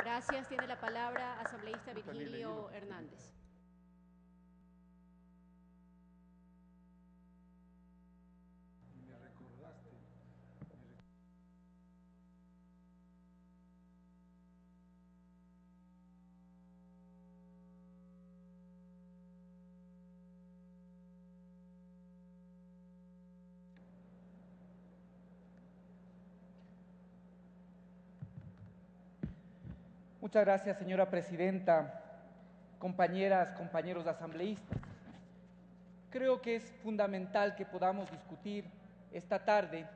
Gracias. Tiene la palabra asambleísta Virgilio Hernández. Muchas gracias, señora presidenta, compañeras, compañeros asambleístas. Creo que es fundamental que podamos discutir esta tarde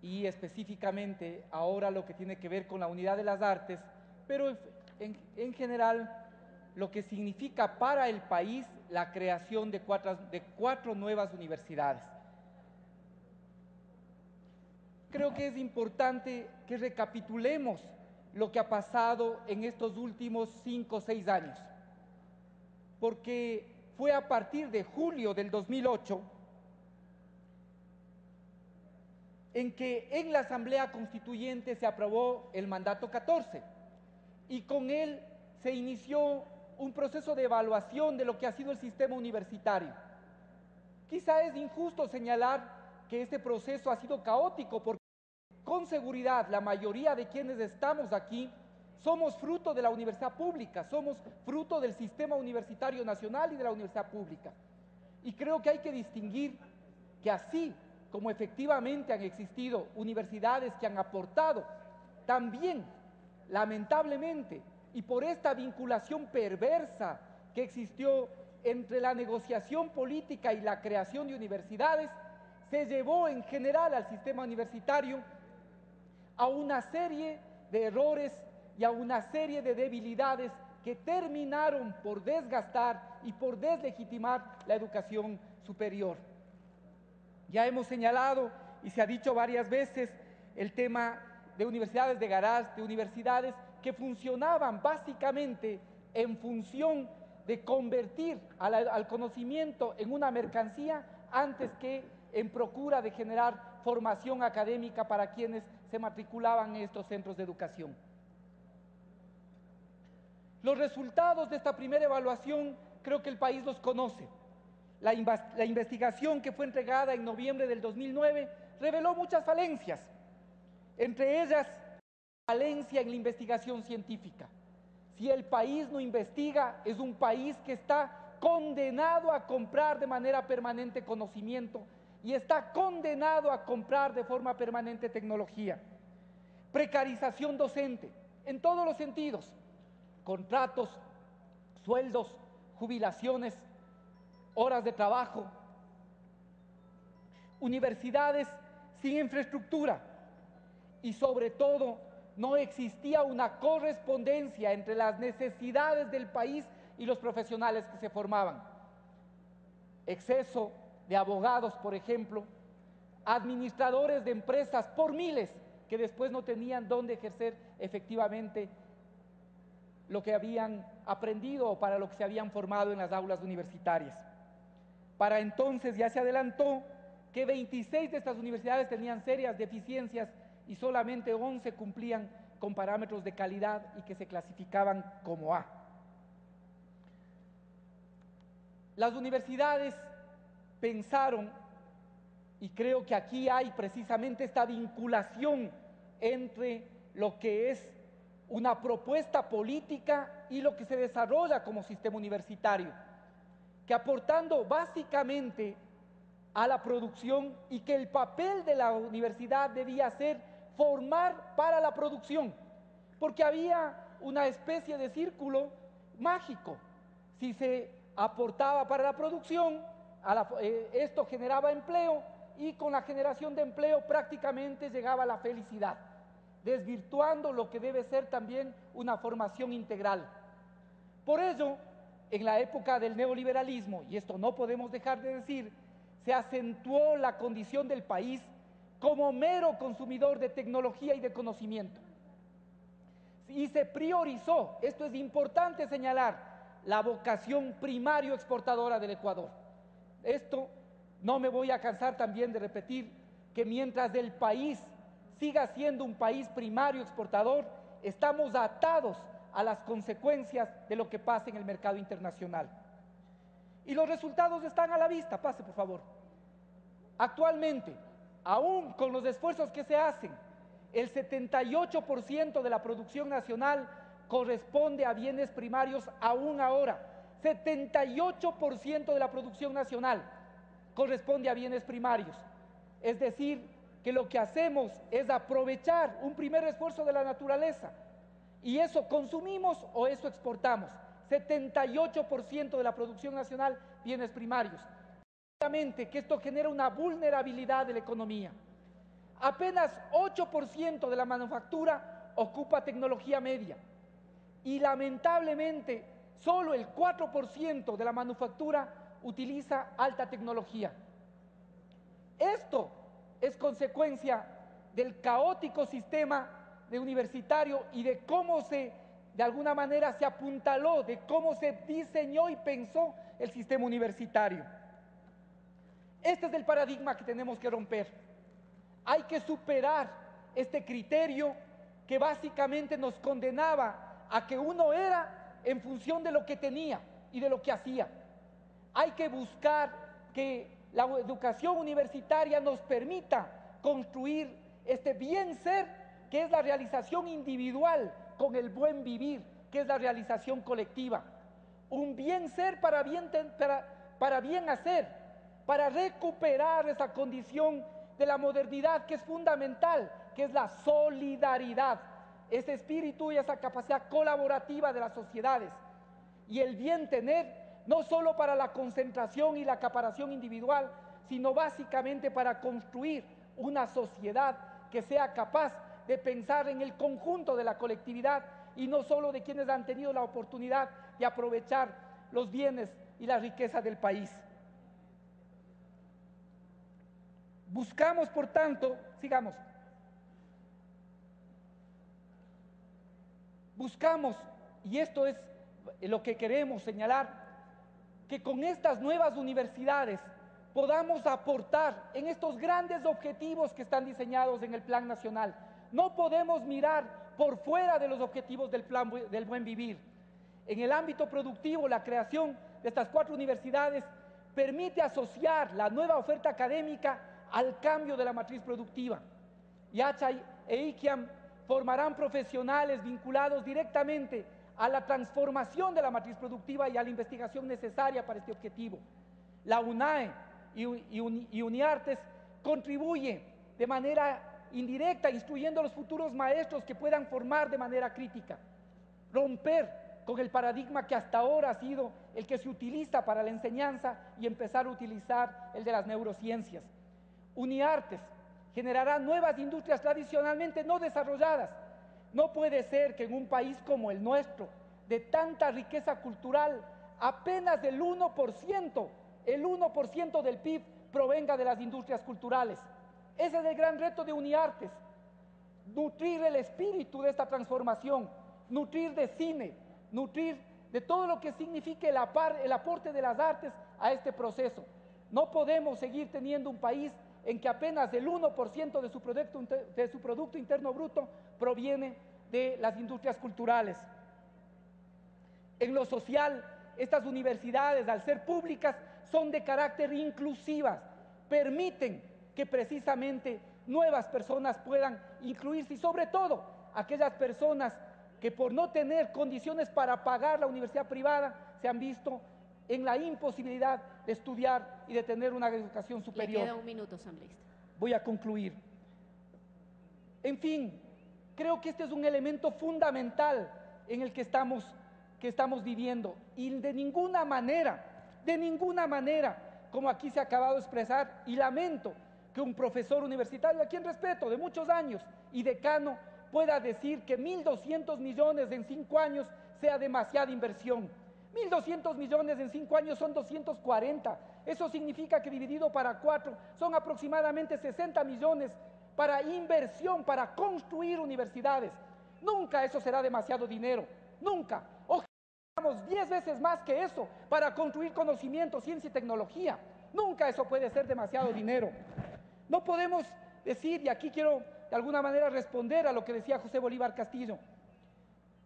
y específicamente ahora lo que tiene que ver con la unidad de las artes, pero en general lo que significa para el país la creación de cuatro nuevas universidades. Creo que es importante que recapitulemos lo que ha pasado en estos últimos 5 o 6 años, porque fue a partir de julio del 2008 en que en la Asamblea Constituyente se aprobó el mandato 14 y con él se inició un proceso de evaluación de lo que ha sido el sistema universitario. Quizá es injusto señalar que este proceso ha sido caótico porque con seguridad la mayoría de quienes estamos aquí somos fruto de la universidad pública, somos fruto del sistema universitario nacional y de la universidad pública. Y creo que hay que distinguir que así como efectivamente han existido universidades que han aportado, también, lamentablemente, y por esta vinculación perversa que existió entre la negociación política y la creación de universidades, se llevó en general al sistema universitario a una serie de errores y a una serie de debilidades que terminaron por desgastar y por deslegitimar la educación superior. Ya hemos señalado y se ha dicho varias veces el tema de universidades de garage, de universidades que funcionaban básicamente en función de convertir al conocimiento en una mercancía antes que en procura de generar formación académica para quienes se matriculaban en estos centros de educación. Los resultados de esta primera evaluación creo que el país los conoce. La investigación que fue entregada en noviembre del 2009 reveló muchas falencias, entre ellas falencia en la investigación científica. Si el país no investiga, es un país que está condenado a comprar de manera permanente conocimiento y está condenado a comprar de forma permanente tecnología. Precarización docente, en todos los sentidos, contratos, sueldos, jubilaciones, horas de trabajo, universidades sin infraestructura y sobre todo no existía una correspondencia entre las necesidades del país y los profesionales que se formaban. Exceso de abogados, por ejemplo, administradores de empresas por miles que después no tenían dónde ejercer efectivamente lo que habían aprendido o para lo que se habían formado en las aulas universitarias. Para entonces ya se adelantó que 26 de estas universidades tenían serias deficiencias y solamente 11 cumplían con parámetros de calidad y que se clasificaban como A. Las universidades pensaron, y creo que aquí hay precisamente esta vinculación entre lo que es una propuesta política y lo que se desarrolla como sistema universitario, que aportando básicamente a la producción y que el papel de la universidad debía ser formar para la producción, porque había una especie de círculo mágico. Si se aportaba para la producción, esto generaba empleo y con la generación de empleo prácticamente llegaba la felicidad, desvirtuando lo que debe ser también una formación integral. Por ello, en la época del neoliberalismo, y esto no podemos dejar de decir, se acentuó la condición del país como mero consumidor de tecnología y de conocimiento. Y se priorizó, esto es importante señalar, la vocación primario exportadora del Ecuador. Esto no me voy a cansar también de repetir que mientras el país siga siendo un país primario exportador, estamos atados a las consecuencias de lo que pasa en el mercado internacional. Y los resultados están a la vista. Pase, por favor. Actualmente, aún con los esfuerzos que se hacen, el 78% de la producción nacional corresponde a bienes primarios aún ahora. 78% de la producción nacional corresponde a bienes primarios. Es decir, que lo que hacemos es aprovechar un primer esfuerzo de la naturaleza y eso consumimos o eso exportamos. 78% de la producción nacional, bienes primarios. Obviamente que esto genera una vulnerabilidad de la economía. Apenas 8% de la manufactura ocupa tecnología media y lamentablemente solo el 4% de la manufactura utiliza alta tecnología. Esto es consecuencia del caótico sistema de universitario y de cómo de alguna manera se apuntaló, de cómo se diseñó y pensó el sistema universitario. Este es el paradigma que tenemos que romper. Hay que superar este criterio que básicamente nos condenaba a que uno era en función de lo que tenía y de lo que hacía. Hay que buscar que la educación universitaria nos permita construir este bien ser, que es la realización individual con el buen vivir, que es la realización colectiva. Un bien ser para bien hacer, para recuperar esa condición de la modernidad que es fundamental, que es la solidaridad, ese espíritu y esa capacidad colaborativa de las sociedades. Y el bien tener no solo para la concentración y la acaparación individual, sino básicamente para construir una sociedad que sea capaz de pensar en el conjunto de la colectividad y no solo de quienes han tenido la oportunidad de aprovechar los bienes y la riqueza del país. Buscamos, por tanto, sigamos. Buscamos, y esto es lo que queremos señalar, que con estas nuevas universidades podamos aportar en estos grandes objetivos que están diseñados en el Plan Nacional. No podemos mirar por fuera de los objetivos del Plan del Buen Vivir. En el ámbito productivo, la creación de estas 4 universidades permite asociar la nueva oferta académica al cambio de la matriz productiva. Yachay e Iquiam formarán profesionales vinculados directamente a la transformación de la matriz productiva y a la investigación necesaria para este objetivo. La UNAE y UNIARTES contribuyen de manera indirecta, instruyendo a los futuros maestros que puedan formar de manera crítica, romper con el paradigma que hasta ahora ha sido el que se utiliza para la enseñanza y empezar a utilizar el de las neurociencias. UNIARTES generará nuevas industrias tradicionalmente no desarrolladas. No puede ser que en un país como el nuestro, de tanta riqueza cultural, apenas el 1% del PIB provenga de las industrias culturales. Ese es el gran reto de UNIARTES, nutrir el espíritu de esta transformación, nutrir de cine, nutrir de todo lo que signifique el aporte de las artes a este proceso. No podemos seguir teniendo un país en que apenas el 1% de su Producto Interno Bruto proviene de las industrias culturales. En lo social, estas universidades, al ser públicas, son de carácter inclusivas, permiten que precisamente nuevas personas puedan incluirse y sobre todo aquellas personas que por no tener condiciones para pagar la universidad privada se han visto en la imposibilidad de estudiar y de tener una educación superior. Le queda un minuto, asambleísta. Voy a concluir. En fin, creo que este es un elemento fundamental en el que estamos viviendo y de ninguna manera, como aquí se ha acabado de expresar, y lamento que un profesor universitario, a quien respeto de muchos años y decano, pueda decir que 1.200 millones en 5 años sea demasiada inversión. 1.200 millones en 5 años son 240. Eso significa que dividido para 4 son aproximadamente 60 millones para inversión, para construir universidades. Nunca eso será demasiado dinero, nunca. Ojalá tengamos 10 veces más que eso para construir conocimiento, ciencia y tecnología. Nunca eso puede ser demasiado dinero. No podemos decir, y aquí quiero de alguna manera responder a lo que decía José Bolívar Castillo,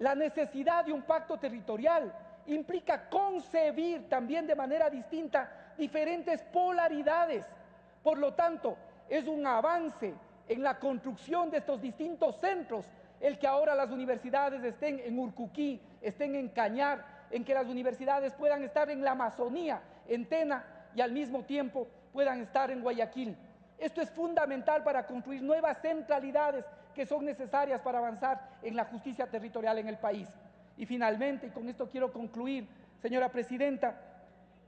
La necesidad de un pacto territorial implica concebir también de manera distinta diferentes polaridades. Por lo tanto, es un avance en la construcción de estos distintos centros el que ahora las universidades estén en Urcuquí, estén en Cañar, en que las universidades puedan estar en la Amazonía, en Tena, y al mismo tiempo puedan estar en Guayaquil. Esto es fundamental para construir nuevas centralidades que son necesarias para avanzar en la justicia territorial en el país. Y finalmente, y con esto quiero concluir, señora presidenta,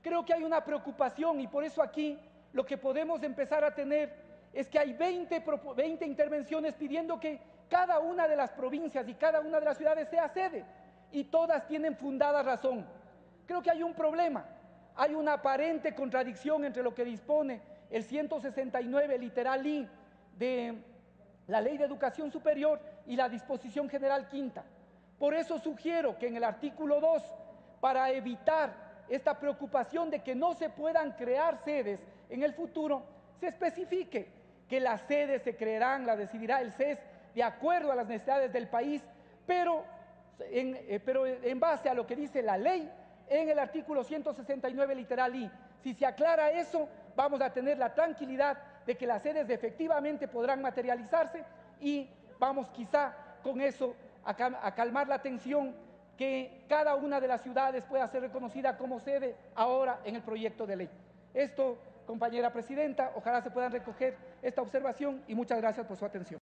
creo que hay una preocupación y por eso aquí lo que podemos empezar a tener es que hay 20 intervenciones pidiendo que cada una de las provincias y cada una de las ciudades sea sede, y todas tienen fundada razón. Creo que hay un problema, hay una aparente contradicción entre lo que dispone el 169 literal I de la Ley de Educación Superior y la Disposición General Quinta. Por eso sugiero que en el artículo 2, para evitar esta preocupación de que no se puedan crear sedes en el futuro, se especifique que las sedes se crearán, la decidirá el CES de acuerdo a las necesidades del país, pero en base a lo que dice la ley en el artículo 169 literal I. Si se aclara eso, vamos a tener la tranquilidad de que las sedes efectivamente podrán materializarse y vamos quizá con eso a calmar la tensión que cada una de las ciudades pueda ser reconocida como sede ahora en el proyecto de ley. Esto, compañera presidenta, ojalá se puedan recoger esta observación y muchas gracias por su atención.